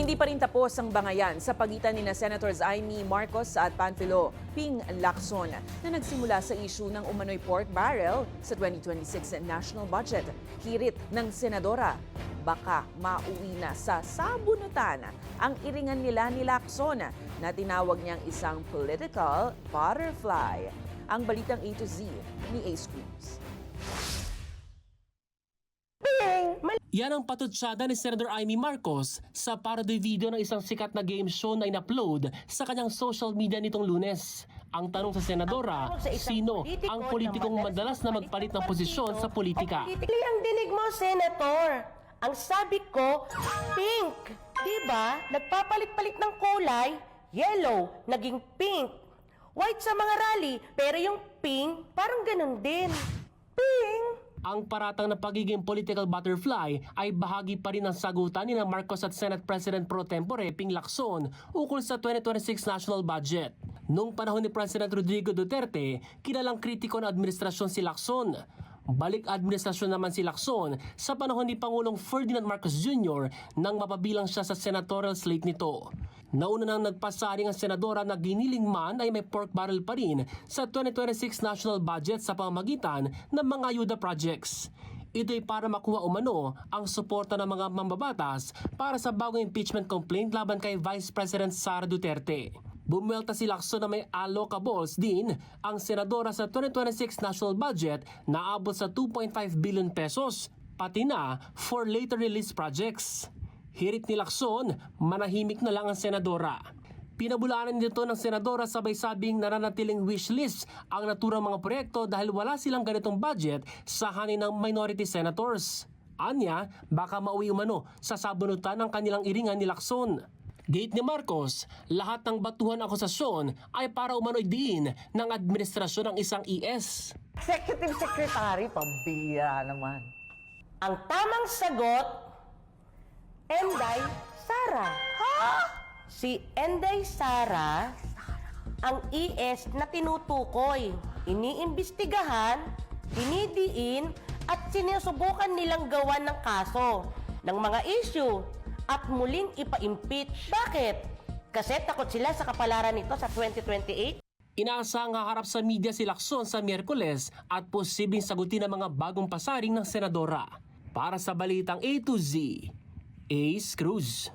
Hindi pa rin tapos ang bangayan sa pagitan ni Senators Amy Marcos at Panfilo Ping Lacson na nagsimula sa issue ng umano'y pork barrel sa 2026 national budget. Hirit ng senadora, baka mauwi na sa sabunutan ang iringan nila ni Lacson na tinawag niyang isang political butterfly. Ang balitang A to Z ni Ace Cruz. Yan ang patutsada ni Senator Amy Marcos sa parody video ng isang sikat na game show na in-upload sa kanyang social media nitong Lunes. Ang tanong sa senadora, sino ang politikong madalas na magpalit ng posisyon sa politika? Ang dinig mo, Senator. Ang sabi ko, pink. Diba? Nagpapalit-palit ng kulay, yellow, naging pink. White sa mga rally, pero yung pink, parang ganun din. Pink. Ang paratang na pagiging political butterfly ay bahagi pa rin ng sagutan ni Marcos at Senate President Pro Tempore Ping Lacson ukol sa 2026 national budget. Noong panahon ni President Rodrigo Duterte, kilalang kritiko ng administrasyon si Lacson. Balik administrasyon naman si Lacson sa panahon ni Pangulong Ferdinand Marcos Jr. nang mapabilang siya sa senatorial slate nito. Nauna nang nagpasaring ang senadora na giniling man ay may pork barrel pa rin sa 2026 national budget sa pamamagitan ng mga ayuda projects. Ito'y para makuha umano ang suporta ng mga mambabatas para sa bagong impeachment complaint laban kay Vice President Sara Duterte. Bumuelta si Lacson na may allocables din ang senadora sa 2026 national budget na abot sa 2.5 billion pesos, pati na for later release projects. Hirit ni Lacson, manahimik na lang ang senadora. Pinabulaanan nito ng senadora sabay sabing nananatiling wishlist ang naturang mga proyekto dahil wala silang ganitong budget sa hanin ng minority senators. Anya, baka mauwi umano sa sabunutan ng kanilang iringan ni Lacson. Gate ni Marcos, lahat ng batuhan akusasyon ay para umano'y diin ng administrasyon ng isang ES. Executive Secretary, pambira naman. Ang tamang sagot, Enday Sara. Ha? Si Enday Sara ang ES na tinutukoy, iniimbestigahan, dinidiin at sinusubukan nilang gawan ng kaso ng mga issue at muling ipa-impeach. Bakit? Kasi takot sila sa kapalaran nito sa 2028? Inaasahang haharap sa media si Lacson sa Miyerkules at posibleng sagutin ang mga bagong pasaring ng senadora. Para sa Balitang A to Z, Ace Cruz.